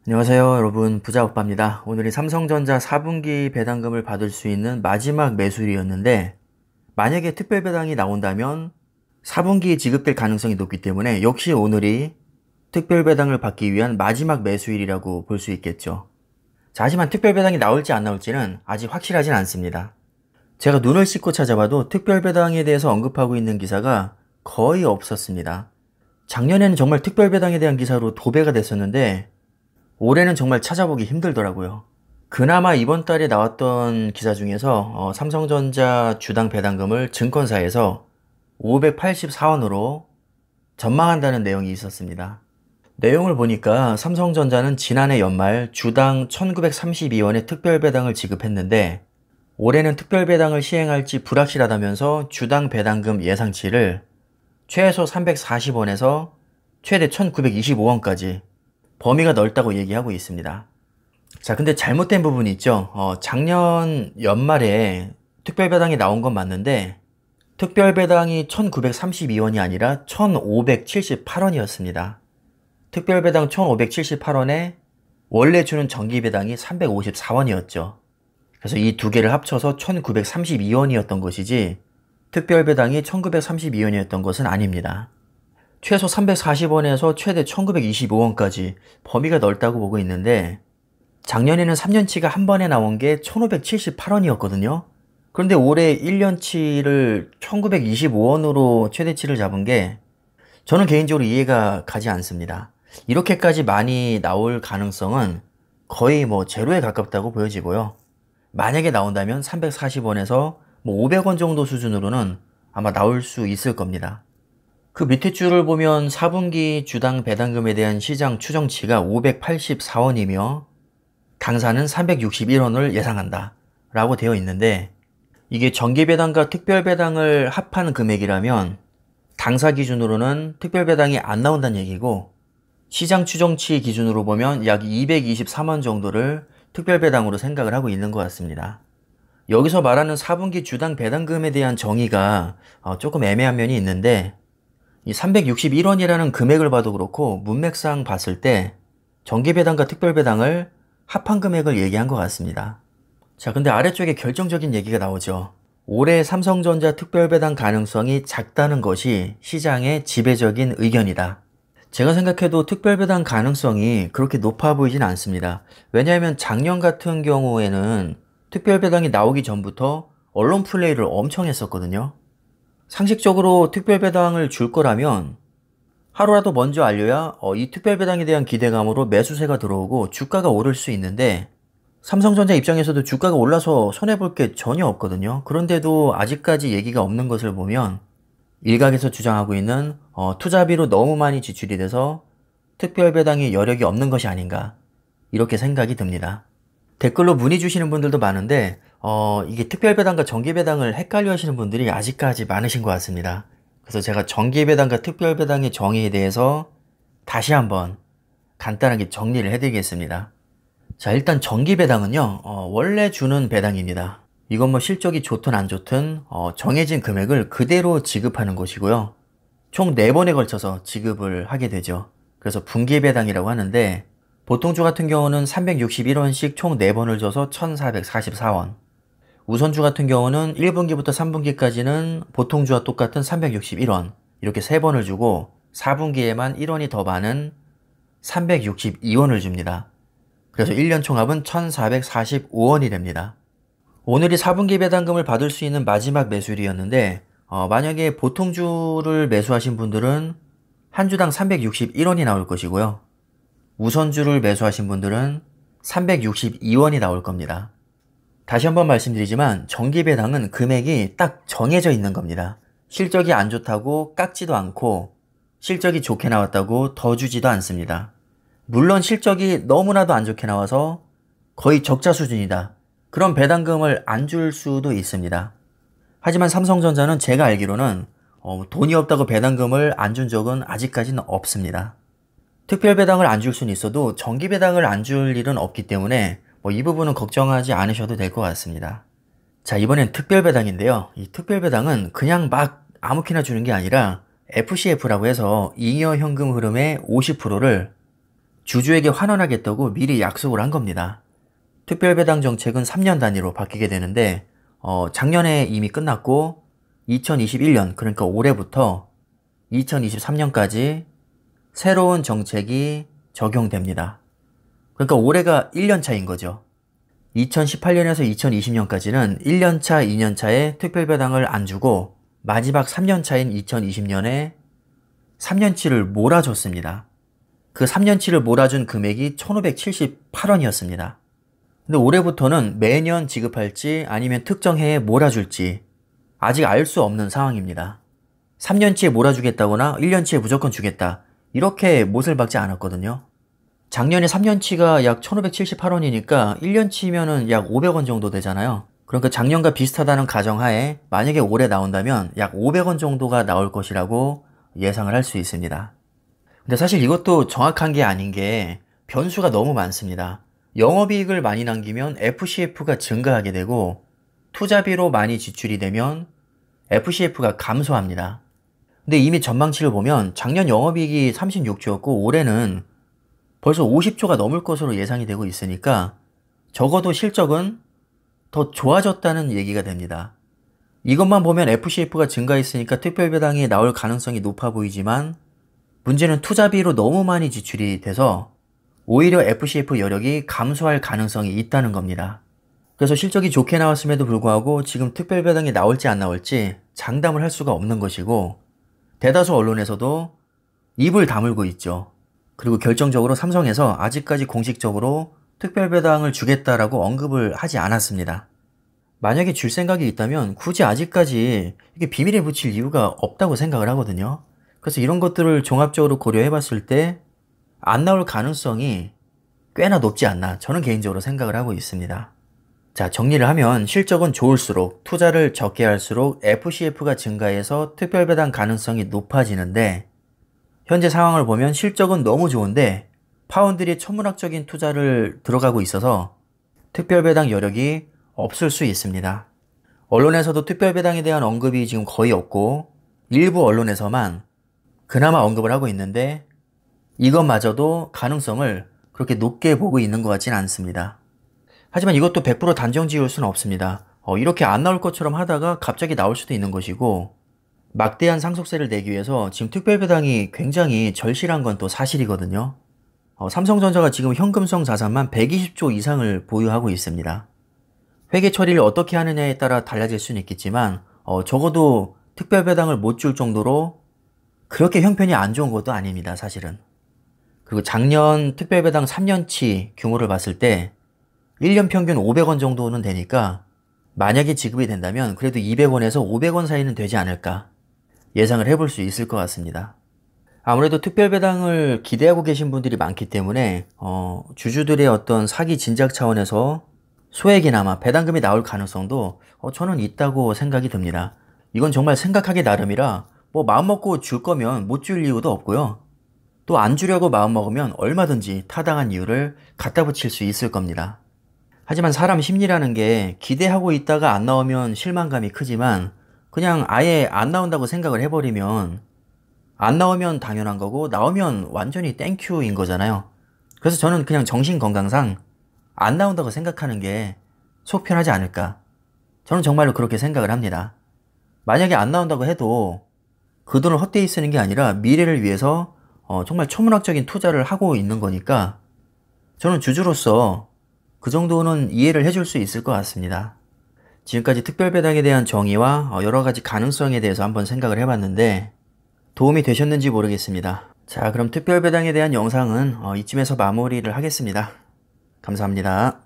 안녕하세요 여러분, 부자오빠입니다. 오늘이 삼성전자 4분기 배당금을 받을 수 있는 마지막 매수일이었는데, 만약에 특별배당이 나온다면 4분기에 지급될 가능성이 높기 때문에 역시 오늘이 특별배당을 받기 위한 마지막 매수일이라고 볼 수 있겠죠. 자, 하지만 특별배당이 나올지 안 나올지는 아직 확실하진 않습니다. 제가 눈을 씻고 찾아봐도 특별배당에 대해서 언급하고 있는 기사가 거의 없었습니다. 작년에는 정말 특별배당에 대한 기사로 도배가 됐었는데 올해는 정말 찾아보기 힘들더라고요. 그나마 이번 달에 나왔던 기사 중에서 삼성전자 주당 배당금을 증권사에서 584원으로 전망한다는 내용이 있었습니다. 내용을 보니까 삼성전자는 지난해 연말 주당 1932원의 특별배당을 지급했는데, 올해는 특별배당을 시행할지 불확실하다면서 주당 배당금 예상치를 최소 340원에서 최대 1925원까지 범위가 넓다고 얘기하고 있습니다. 자, 근데 잘못된 부분이 있죠. 작년 연말에 특별배당이 나온 건 맞는데, 특별배당이 1932원이 아니라 1578원이었습니다. 특별배당 1578원에 원래 주는 정기배당이 354원이었죠. 그래서 이 두 개를 합쳐서 1932원이었던 것이지, 특별배당이 1932원이었던 것은 아닙니다. 최소 340원에서 최대 1925원까지 범위가 넓다고 보고 있는데, 작년에는 3년치가 한 번에 나온 게 1578원이었거든요. 그런데 올해 1년치를 1925원으로 최대치를 잡은 게 저는 개인적으로 이해가 가지 않습니다. 이렇게까지 많이 나올 가능성은 거의 제로에 가깝다고 보여지고요. 만약에 나온다면 340원에서 500원 정도 수준으로는 아마 나올 수 있을 겁니다. 그 밑에 줄을 보면 4분기 주당 배당금에 대한 시장 추정치가 584원이며 당사는 361원을 예상한다 라고 되어 있는데, 이게 정기배당과 특별배당을 합한 금액이라면 당사 기준으로는 특별배당이 안 나온다는 얘기고, 시장 추정치 기준으로 보면 약 223원 정도를 특별배당으로 생각을 하고 있는 것 같습니다. 여기서 말하는 4분기 주당 배당금에 대한 정의가 조금 애매한 면이 있는데, 이 361원이라는 금액을 봐도 그렇고 문맥상 봤을 때 정기배당과 특별배당을 합한 금액을 얘기한 것 같습니다. 자, 근데 아래쪽에 결정적인 얘기가 나오죠. 올해 삼성전자 특별배당 가능성이 작다는 것이 시장의 지배적인 의견이다. 제가 생각해도 특별배당 가능성이 그렇게 높아 보이진 않습니다. 왜냐하면 작년 같은 경우에는 특별배당이 나오기 전부터 언론 플레이를 엄청 했었거든요. 상식적으로 특별배당을 줄 거라면 하루라도 먼저 알려야 이 특별배당에 대한 기대감으로 매수세가 들어오고 주가가 오를 수 있는데, 삼성전자 입장에서도 주가가 올라서 손해볼 게 전혀 없거든요. 그런데도 아직까지 얘기가 없는 것을 보면 일각에서 주장하고 있는 투자비로 너무 많이 지출이 돼서 특별배당이 여력이 없는 것이 아닌가, 이렇게 생각이 듭니다. 댓글로 문의 주시는 분들도 많은데 이게 특별배당과 정기배당을 헷갈려 하시는 분들이 아직까지 많으신 것 같습니다. 그래서 제가 정기배당과 특별배당의 정의에 대해서 다시 한번 간단하게 정리를 해드리겠습니다. 자, 일단 정기배당은요, 원래 주는 배당입니다. 이건 실적이 좋든 안 좋든 정해진 금액을 그대로 지급하는 것이고요. 총 4번에 걸쳐서 지급을 하게 되죠. 그래서 분기배당이라고 하는데, 보통주 같은 경우는 361원씩 총 4번을 줘서 1444원. 우선주 같은 경우는 1분기부터 3분기까지는 보통주와 똑같은 361원. 이렇게 3번을 주고 4분기에만 1원이 더 많은 362원을 줍니다. 그래서 1년 총합은 1445원이 됩니다. 오늘이 4분기 배당금을 받을 수 있는 마지막 매수일이었는데, 만약에 보통주를 매수하신 분들은 한 주당 361원이 나올 것이고요. 우선주를 매수하신 분들은 362원이 나올 겁니다. 다시 한번 말씀드리지만 정기배당은 금액이 딱 정해져 있는 겁니다. 실적이 안 좋다고 깎지도 않고 실적이 좋게 나왔다고 더 주지도 않습니다. 물론 실적이 너무나도 안 좋게 나와서 거의 적자 수준이다, 그런 배당금을 안 줄 수도 있습니다. 하지만 삼성전자는 제가 알기로는 돈이 없다고 배당금을 안 준 적은 아직까지는 없습니다. 특별배당을 안 줄 수는 있어도 정기배당을 안 줄 일은 없기 때문에 이 부분은 걱정하지 않으셔도 될 것 같습니다. 자, 이번엔 특별배당인데요. 이 특별배당은 그냥 막 아무렇게나 주는 게 아니라 FCF라고 해서 잉여 현금 흐름의 50%를 주주에게 환원하겠다고 미리 약속을 한 겁니다. 특별배당 정책은 3년 단위로 바뀌게 되는데 작년에 이미 끝났고 2021년 그러니까 올해부터 2023년까지 새로운 정책이 적용됩니다. 그러니까 올해가 1년 차인 거죠. 2018년에서 2020년까지는 1년 차, 2년 차에 특별배당을 안 주고 마지막 3년 차인 2020년에 3년치를 몰아줬습니다. 그 3년치를 몰아준 금액이 1,578원이었습니다. 근데 올해부터는 매년 지급할지 아니면 특정 해에 몰아줄지 아직 알 수 없는 상황입니다. 3년치에 몰아주겠다거나 1년치에 무조건 주겠다. 이렇게 못을 박지 않았거든요. 작년에 3년치가 약 1,578원이니까 1년치면은 약 500원 정도 되잖아요. 그러니까 작년과 비슷하다는 가정하에 만약에 올해 나온다면 약 500원 정도가 나올 것이라고 예상을 할 수 있습니다. 근데 사실 이것도 정확한 게 아닌 게 변수가 너무 많습니다. 영업이익을 많이 남기면 FCF가 증가하게 되고 투자비로 많이 지출이 되면 FCF가 감소합니다. 근데 이미 전망치를 보면 작년 영업이익이 36조였고 올해는 벌써 50조가 넘을 것으로 예상이 되고 있으니까 적어도 실적은 더 좋아졌다는 얘기가 됩니다. 이것만 보면 FCF가 증가했으니까 특별배당이 나올 가능성이 높아 보이지만 문제는 투자비로 너무 많이 지출이 돼서 오히려 FCF 여력이 감소할 가능성이 있다는 겁니다. 그래서 실적이 좋게 나왔음에도 불구하고 지금 특별배당이 나올지 안 나올지 장담을 할 수가 없는 것이고 대다수 언론에서도 입을 다물고 있죠. 그리고 결정적으로 삼성에서 아직까지 공식적으로 특별배당을 주겠다라고 언급을 하지 않았습니다. 만약에 줄 생각이 있다면 굳이 아직까지 이게 비밀에 붙일 이유가 없다고 생각을 하거든요. 그래서 이런 것들을 종합적으로 고려해 봤을 때 안 나올 가능성이 꽤나 높지 않나 저는 개인적으로 생각을 하고 있습니다. 자, 정리를 하면 실적은 좋을수록 투자를 적게 할수록 FCF가 증가해서 특별배당 가능성이 높아지는데 현재 상황을 보면 실적은 너무 좋은데 파원들이 천문학적인 투자를 들어가고 있어서 특별배당 여력이 없을 수 있습니다. 언론에서도 특별배당에 대한 언급이 지금 거의 없고 일부 언론에서만 그나마 언급을 하고 있는데 이것마저도 가능성을 그렇게 높게 보고 있는 것 같지는 않습니다. 하지만 이것도 100% 단정 지을 수는 없습니다. 이렇게 안 나올 것처럼 하다가 갑자기 나올 수도 있는 것이고 막대한 상속세를 내기 위해서 지금 특별배당이 굉장히 절실한 건 또 사실이거든요. 삼성전자가 지금 현금성 자산만 120조 이상을 보유하고 있습니다. 회계 처리를 어떻게 하느냐에 따라 달라질 수는 있겠지만 적어도 특별배당을 못 줄 정도로 그렇게 형편이 안 좋은 것도 아닙니다. 사실은. 그리고 작년 특별배당 3년치 규모를 봤을 때 1년 평균 500원 정도는 되니까 만약에 지급이 된다면 그래도 200원에서 500원 사이는 되지 않을까 예상을 해볼 수 있을 것 같습니다. 아무래도 특별배당을 기대하고 계신 분들이 많기 때문에 주주들의 어떤 사기 진작 차원에서 소액이나마 배당금이 나올 가능성도 저는 있다고 생각이 듭니다. 이건 정말 생각하기 나름이라 뭐 마음먹고 줄 거면 못 줄 이유도 없고요. 또 안 주려고 마음먹으면 얼마든지 타당한 이유를 갖다 붙일 수 있을 겁니다. 하지만 사람 심리라는 게 기대하고 있다가 안 나오면 실망감이 크지만 그냥 아예 안 나온다고 생각을 해버리면 안 나오면 당연한 거고 나오면 완전히 땡큐인 거잖아요. 그래서 저는 그냥 정신건강상 안 나온다고 생각하는 게 속편하지 않을까. 저는 정말로 그렇게 생각을 합니다. 만약에 안 나온다고 해도 그 돈을 헛되이 쓰는 게 아니라 미래를 위해서 정말 초문학적인 투자를 하고 있는 거니까 저는 주주로서 그 정도는 이해를 해줄 수 있을 것 같습니다. 지금까지 특별배당에 대한 정의와 여러 가지 가능성에 대해서 한번 생각을 해봤는데 도움이 되셨는지 모르겠습니다. 자, 그럼 특별배당에 대한 영상은 이쯤에서 마무리를 하겠습니다. 감사합니다.